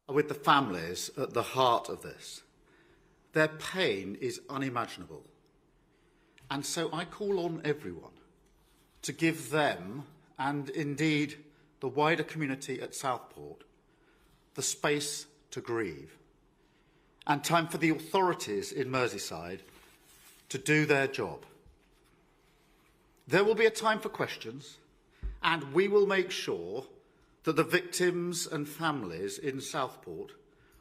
are with the families at the heart of this. Their pain is unimaginable. And so I call on everyone to give them, and indeed the wider community at Southport, the space to grieve, and time for the authorities in Merseyside to do their job. There will be a time for questions, and we will make sure that the victims and families in Southport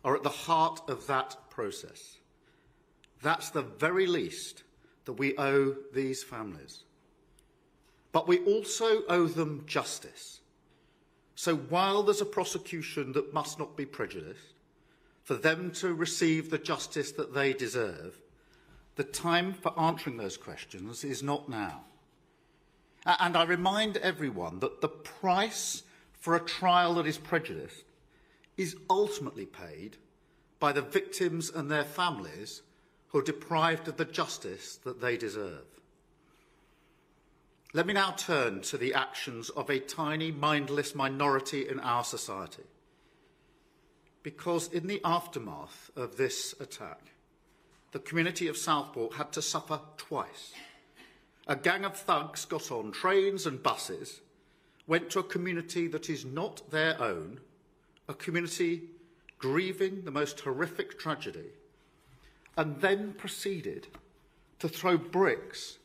are at the heart of that process. That's the very least that we owe these families. But we also owe them justice. So while there's a prosecution that must not be prejudiced, for them to receive the justice that they deserve, the time for answering those questions is not now. And I remind everyone that the price for a trial that is prejudiced is ultimately paid by the victims and their families who are deprived of the justice that they deserve. Let me now turn to the actions of a tiny, mindless minority in our society. Because in the aftermath of this attack, the community of Southport had to suffer twice. A gang of thugs got on trains and buses, went to a community that is not their own, a community grieving the most horrific tragedy, and then proceeded to throw bricks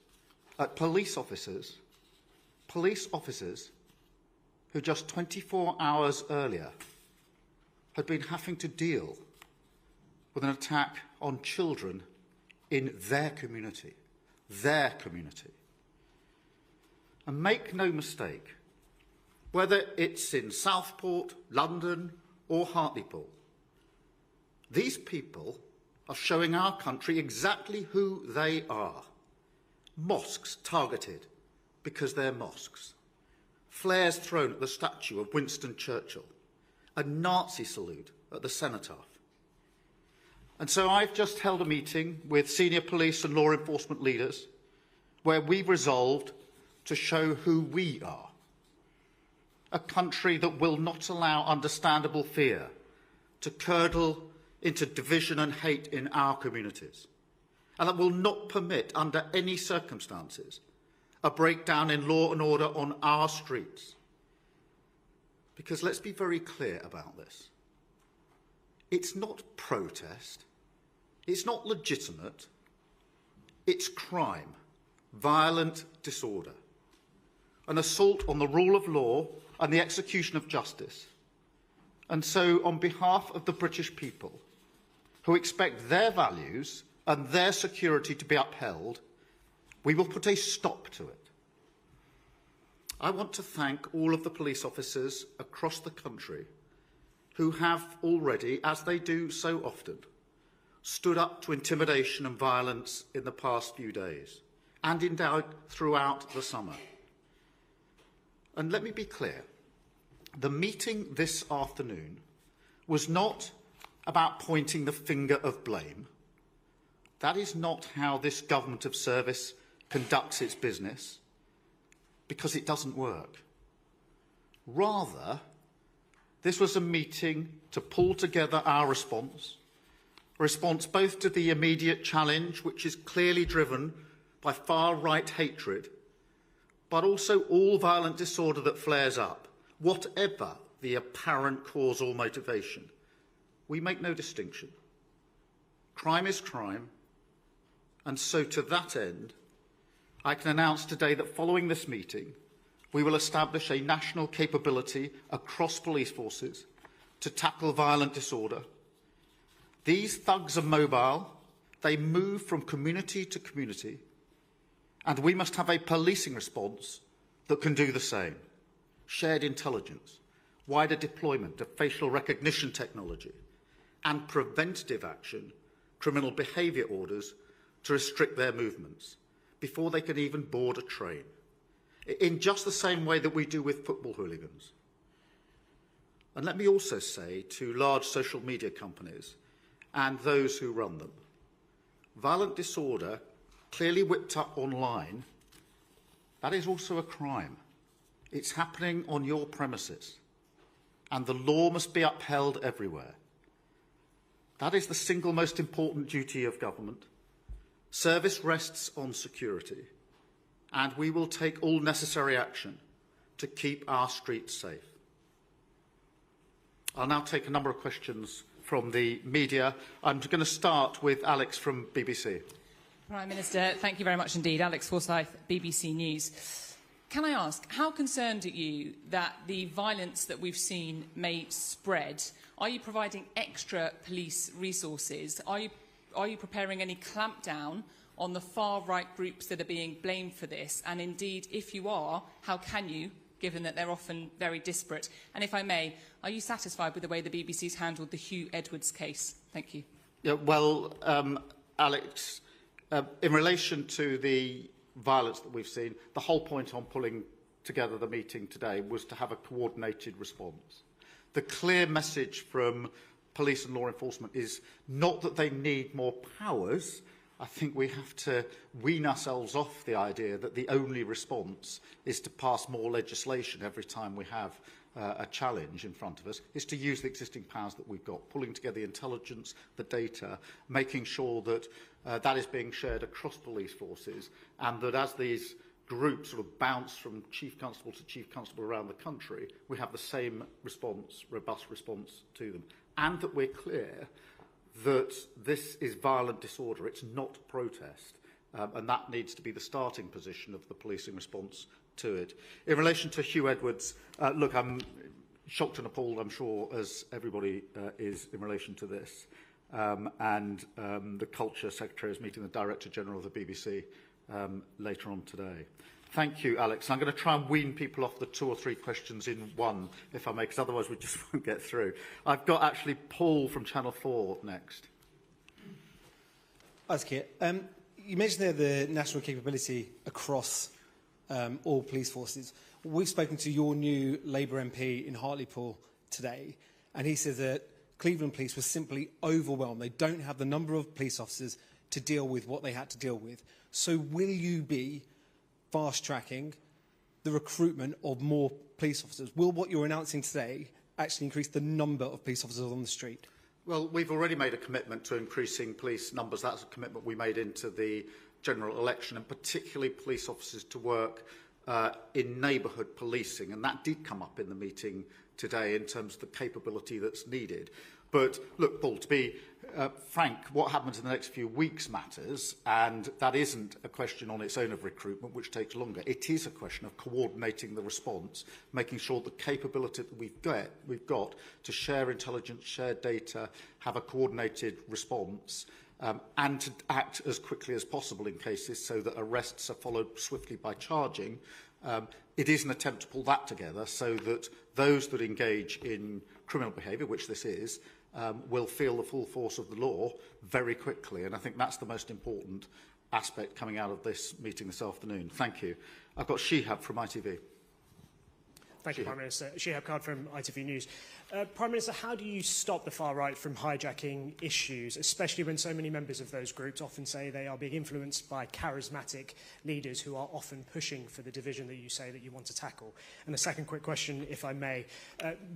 at police officers who just 24 hours earlier had been having to deal with an attack on children in their community. And make no mistake, whether it's in Southport, London or Hartlepool, these people are showing our country exactly who they are. Mosques targeted because they're mosques. Flares thrown at the statue of Winston Churchill. A Nazi salute at the cenotaph. And so I've just held a meeting with senior police and law enforcement leaders where we've resolved to show who we are. A country that will not allow understandable fear to curdle into division and hate in our communities, and that will not permit, under any circumstances, a breakdown in law and order on our streets. Because let's be very clear about this. It's not protest. It's not legitimate. It's crime, violent disorder, an assault on the rule of law and the execution of justice. And so, on behalf of the British people, who expect their values and their security to be upheld, we will put a stop to it. I want to thank all of the police officers across the country who have already, as they do so often, stood up to intimidation and violence in the past few days and indeed throughout the summer. And let me be clear, the meeting this afternoon was not about pointing the finger of blame. That is not how this government of service conducts its business, because it doesn't work. Rather, this was a meeting to pull together our response, a response both to the immediate challenge, which is clearly driven by far-right hatred, but also all violent disorder that flares up, whatever the apparent cause or motivation. We make no distinction. Crime is crime, and so to that end, I can announce today that following this meeting, we will establish a national capability across police forces to tackle violent disorder. These thugs are mobile, they move from community to community, and we must have a policing response that can do the same. Shared intelligence, wider deployment of facial recognition technology, and preventative action, criminal behaviour orders to restrict their movements before they can even board a train, in just the same way that we do with football hooligans. And let me also say to large social media companies and those who run them, violent disorder clearly whipped up online, that is also a crime. It's happening on your premises, and the law must be upheld everywhere. That is the single most important duty of government. Service rests on security, and we will take all necessary action to keep our streets safe. I'll now take a number of questions from the media. I'm going to start with Alex from BBC. Prime Minister, thank you very much indeed. Alex Forsyth, BBC News. Can I ask, how concerned are you that the violence that we've seen may spread? Are you providing extra police resources? Are you preparing any clampdown on the far-right groups that are being blamed for this? And indeed, if you are, how can you, given that they're often very disparate? And if I may, are you satisfied with the way the BBC's handled the Hugh Edwards case? Thank you. Yeah, well, Alex, in relation to the violence that we've seen, the whole point on pulling together the meeting today was to have a coordinated response. The clear message from police and law enforcement is not that they need more powers. I think we have to wean ourselves off the idea that the only response is to pass more legislation every time we have a challenge in front of us. Is to use the existing powers that we've got, pulling together the intelligence, the data, making sure that that is being shared across police forces, and that as these groups sort of bounce from chief constable to chief constable around the country, we have the same response, robust response to them. And that we're clear that this is violent disorder, it's not protest, and that needs to be the starting position of the policing response to it. In relation to Hugh Edwards, look, I'm shocked and appalled, I'm sure, as everybody is in relation to this. The Culture Secretary is meeting the Director General of the BBC later on today. Thank you, Alex. I'm going to try and wean people off the 2 or 3 questions in one, if I may, because otherwise we just won't get through. I've got actually Paul from Channel 4 next. Thanks, Keir. You mentioned there the national capability across all police forces. We've spoken to your new Labour MP in Hartlepool today, and he says that Cleveland Police were simply overwhelmed. They don't have the number of police officers to deal with what they had to deal with. So will you be fast-tracking the recruitment of more police officers? Will what you're announcing today actually increase the number of police officers on the street? Well, we've already made a commitment to increasing police numbers. That's a commitment we made into the general election, and particularly police officers to work in neighbourhood policing. And that did come up in the meeting today in terms of the capability that's needed. But look, Paul, to be frank, what happens in the next few weeks matters, and that isn't a question on its own of recruitment, which takes longer. It is a question of coordinating the response, making sure the capability that we've got to share intelligence, share data, have a coordinated response, and to act as quickly as possible in cases so that arrests are followed swiftly by charging. It is an attempt to pull that together so that those that engage in criminal behaviour, which this is, will feel the full force of the law very quickly. And I think that's the most important aspect coming out of this meeting this afternoon. Thank you. I've got Shihab from ITV. Thank you, Prime Minister. Shihab Khan from ITV News. Prime Minister, how do you stop the far right from hijacking issues, especially when so many members of those groups often say they are being influenced by charismatic leaders who are often pushing for the division that you say that you want to tackle? And a second quick question, if I may.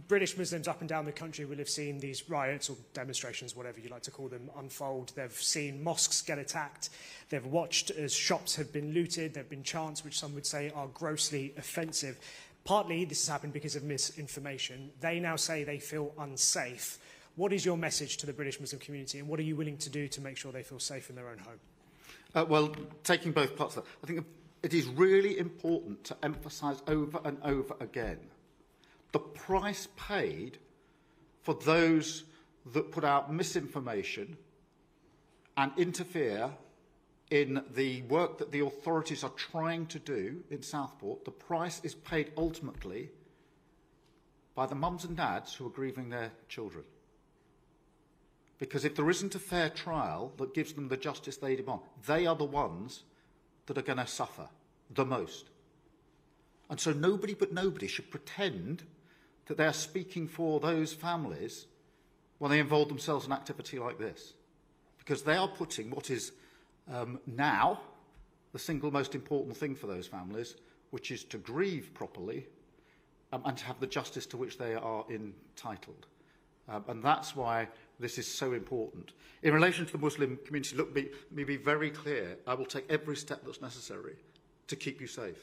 British Muslims up and down the country will have seen these riots or demonstrations, whatever you like to call them, unfold. They've seen mosques get attacked. They've watched as shops have been looted. There have been chants which some would say are grossly offensive. Partly, this has happened because of misinformation. They now say they feel unsafe. What is your message to the British Muslim community, and what are you willing to do to make sure they feel safe in their own home? Well, taking both parts of that, I think it is really important to emphasise over and over again the price paid for those that put out misinformation and interfere in the work that the authorities are trying to do in Southport. The price is paid ultimately by the mums and dads who are grieving their children. Because if there isn't a fair trial that gives them the justice they demand, they are the ones that are going to suffer the most. And so nobody but nobody should pretend that they are speaking for those families when they involve themselves in activity like this. Because they are putting what is now the single most important thing for those families, which is to grieve properly and to have the justice to which they are entitled. And that's why this is so important. In relation to the Muslim community, look, let me be very clear. I will take every step that's necessary to keep you safe.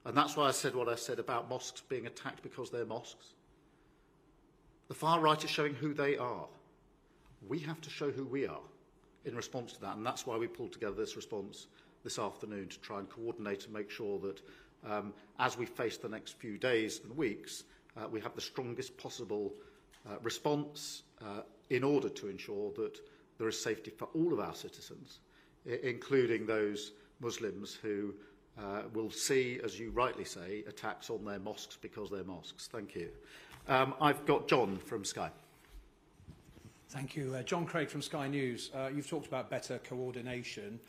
And that's why I said what I said about mosques being attacked because they're mosques. The far right is showing who they are. We have to show who we are in response to that, and that's why we pulled together this response this afternoon to try and coordinate and make sure that as we face the next few days and weeks, we have the strongest possible response in order to ensure that there is safety for all of our citizens, including those Muslims who will see, as you rightly say, attacks on their mosques because they're mosques. Thank you. I've got John from Sky. Thank you. John Craig from Sky News. You've talked about better coordination.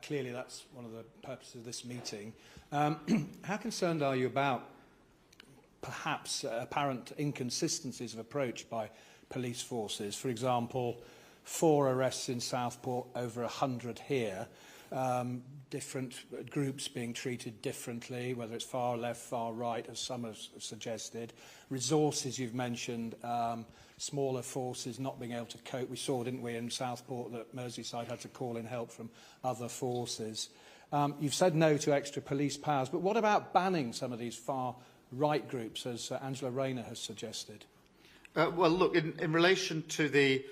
Clearly, that's one of the purposes of this meeting. How concerned are you about perhaps apparent inconsistencies of approach by police forces? For example, 4 arrests in Southport, over 100 here. Different groups being treated differently, whether it's far left, far right, as some have suggested. Resources you've mentioned, smaller forces not being able to cope. We saw, didn't we, in Southport that Merseyside had to call in help from other forces. You've said no to extra police powers, but what about banning some of these far right groups, as Angela Rayner has suggested? Well, look, in relation to the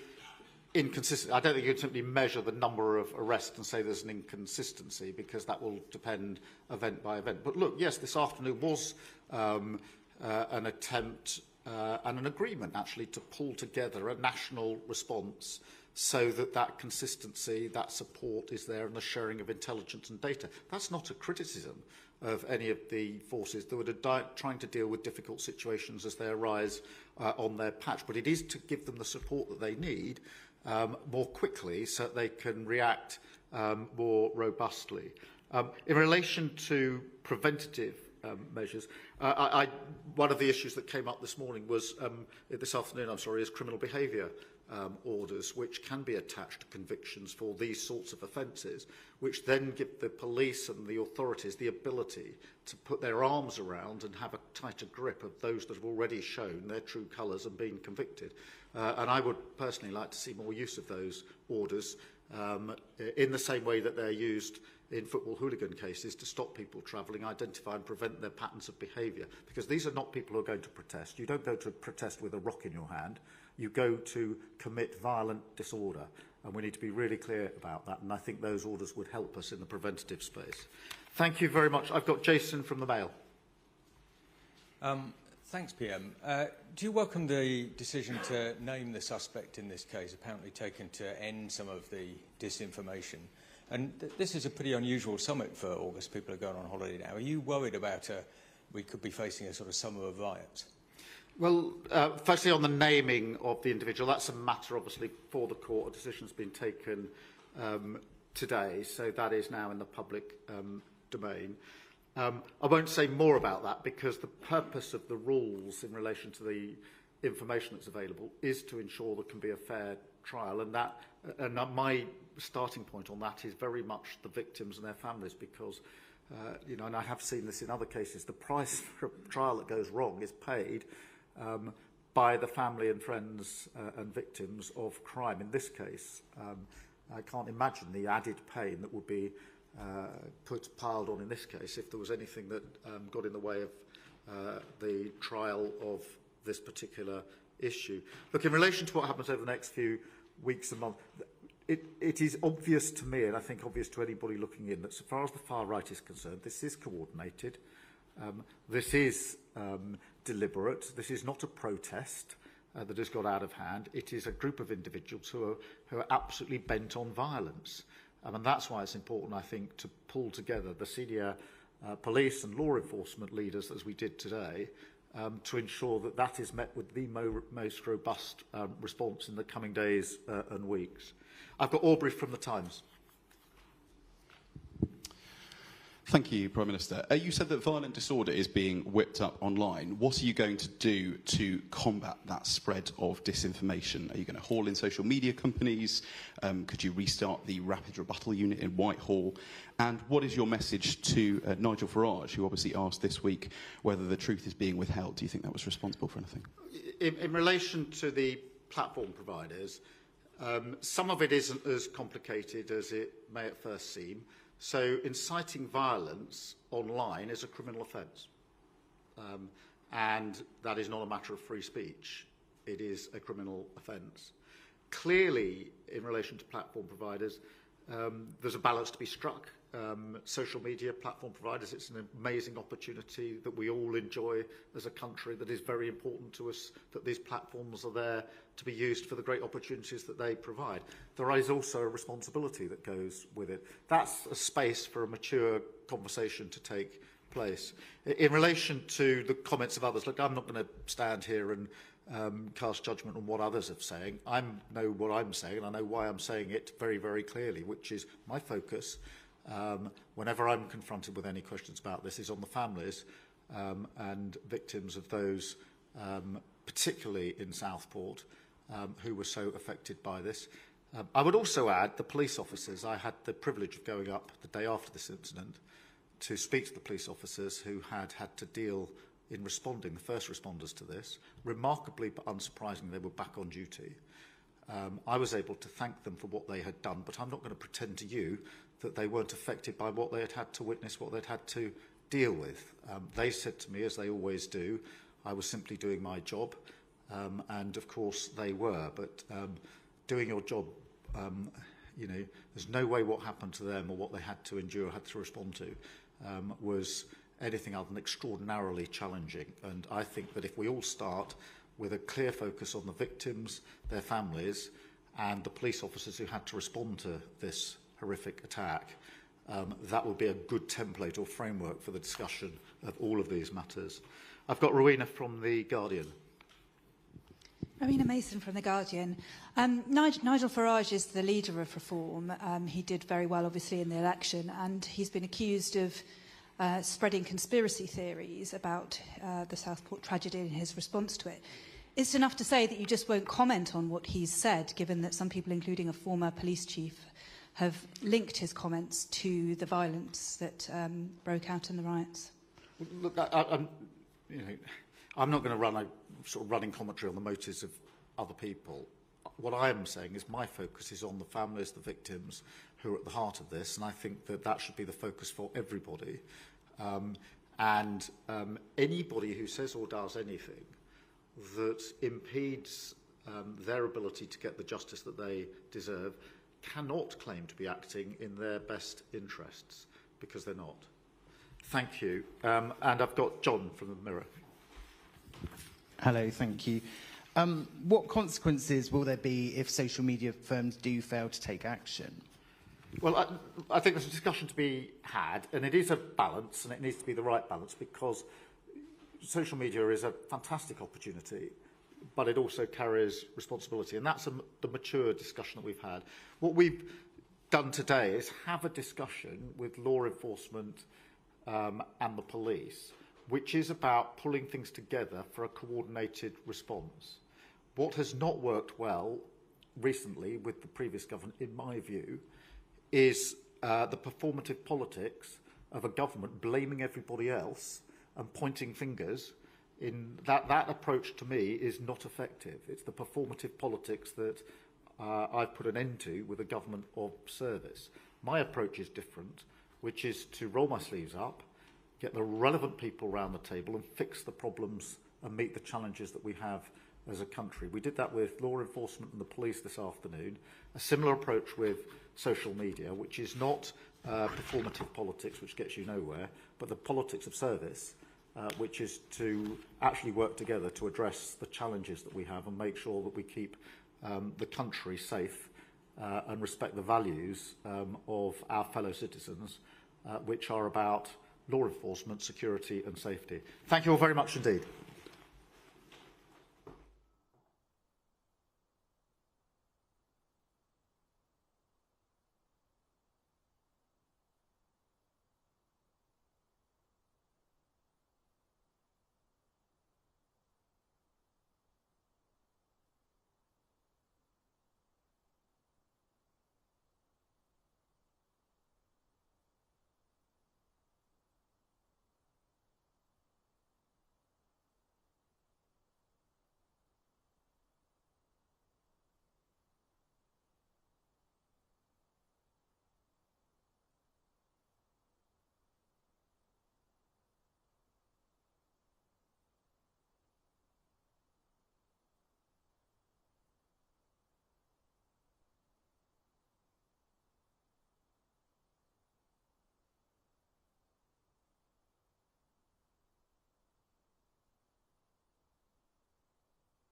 inconsistency, I don't think you can simply measure the number of arrests and say there's an inconsistency, because that will depend event by event. But look, yes, this afternoon was an attempt and an agreement, actually, to pull together a national response so that that consistency, that support is there, and the sharing of intelligence and data. That's not a criticism of any of the forces that are trying to deal with difficult situations as they arise on their patch, but it is to give them the support that they need more quickly so that they can react more robustly. In relation to preventative measures, one of the issues that came up this afternoon, is criminal behaviour orders, which can be attached to convictions for these sorts of offences, which then give the police and the authorities the ability to put their arms around and have a tighter grip of those that have already shown their true colours and been convicted. And I would personally like to see more use of those orders in the same way that they're used in football hooligan cases to stop people travelling, identify and prevent their patterns of behaviour. Because these are not people who are going to protest. You don't go to protest with a rock in your hand. You go to commit violent disorder. And we need to be really clear about that. And I think those orders would help us in the preventative space. Thank you very much. I've got Jason from the Mail. Thanks, PM. Do you welcome the decision to name the suspect in this case, apparently taken to end some of the disinformation? And this is a pretty unusual summit for August. People are going on holiday now. Are you worried about we could be facing a sort of summer of riots? Well, firstly, on the naming of the individual, that's a matter, obviously, for the court. A decision's been taken today, so that is now in the public domain. I won't say more about that, because the purpose of the rules in relation to the information that's available is to ensure there can be a fair trial, and my starting point on that is very much the victims and their families, because and I have seen this in other cases, the price for a trial that goes wrong is paid by the family and friends and victims of crime. In this case, I can't imagine the added pain that would be piled on in this case if there was anything that got in the way of the trial of this particular issue. Look, in relation to what happens over the next few weeks and months, it is obvious to me, and I think obvious to anybody looking in, that so far as the far right is concerned, this is coordinated, this is deliberate, this is not a protest that has got out of hand. It is a group of individuals who are absolutely bent on violence. And that's why it's important, I think, to pull together the senior police and law enforcement leaders, as we did today, to ensure that that is met with the most robust response in the coming days and weeks. I've got Aubrey from The Times. Thank you, Prime Minister. You said that violent disorder is being whipped up online. What are you going to do to combat that spread of disinformation? Are you going to haul in social media companies? Could you restart the rapid rebuttal unit in Whitehall? And what is your message to Nigel Farage, who obviously asked this week whether the truth is being withheld? Do you think that was responsible for anything? In relation to the platform providers, some of it isn't as complicated as it may at first seem. So inciting violence online is a criminal offence. And that is not a matter of free speech. It is a criminal offence. Clearly, in relation to platform providers, there's a balance to be struck. Social media platform providers, it's an amazing opportunity that we all enjoy as a country, that is very important to us, that these platforms are there to be used for the great opportunities that they provide. There is also a responsibility that goes with it. That's a space for a mature conversation to take place. In relation to the comments of others, look, I'm not going to stand here and cast judgment on what others are saying. I know what I'm saying, and I know why I'm saying it very, very clearly, which is my focus, whenever I'm confronted with any questions about this, is on the families and victims of those, particularly in Southport, who were so affected by this. I would also add the police officers. I had the privilege of going up the day after this incident to speak to the police officers who had to deal in responding, the first responders to this. Remarkably but unsurprisingly, they were back on duty. I was able to thank them for what they had done, but I'm not going to pretend to you that they weren't affected by what they had to witness, what they'd had to deal with. They said to me, as they always do, I was simply doing my job, and of course they were. But doing your job, you know, there's no way what happened to them or what they had to endure, had to respond to, was anything other than extraordinarily challenging. And I think that if we all start with a clear focus on the victims, their families, and the police officers who had to respond to this horrific attack, that will be a good template or framework for the discussion of all of these matters. I've got Rowena from The Guardian. Rowena Mason from The Guardian. Nigel Farage is the leader of Reform. He did very well, obviously, in the election, and he's been accused of spreading conspiracy theories about the Southport tragedy and his response to it. Is it enough to say that you just won't comment on what he's said, given that some people, including a former police chief, have linked his comments to the violence that broke out in the riots? Look, I'm not going to run a sort of running commentary on the motives of other people. What I am saying is my focus is on the families, the victims who are at the heart of this, and I think that that should be the focus for everybody. Anybody who says or does anything that impedes their ability to get the justice that they deserve cannot claim to be acting in their best interests, because they're not. Thank you. And I've got John from The Mirror. Hello, thank you. What consequences will there be if social media firms do fail to take action? Well, I think there's a discussion to be had, and it is a balance, and it needs to be the right balance, because social media is a fantastic opportunity, but it also carries responsibility, and that's the mature discussion that we've had. What we've done today is have a discussion with law enforcement and the police, which is about pulling things together for a coordinated response. What has not worked well recently with the previous government, in my view, is the performative politics of a government blaming everybody else and pointing fingers. In that approach, to me, is not effective. It's the performative politics that I've put an end to with a government of service. My approach is different, which is to roll my sleeves up, get the relevant people around the table and fix the problems and meet the challenges that we have as a country. We did that with law enforcement and the police this afternoon. A similar approach with social media, which is not performative politics, which gets you nowhere, but the politics of service, which is to actually work together to address the challenges that we have and make sure that we keep the country safe and respect the values of our fellow citizens, which are about law enforcement, security and safety. Thank you all very much indeed.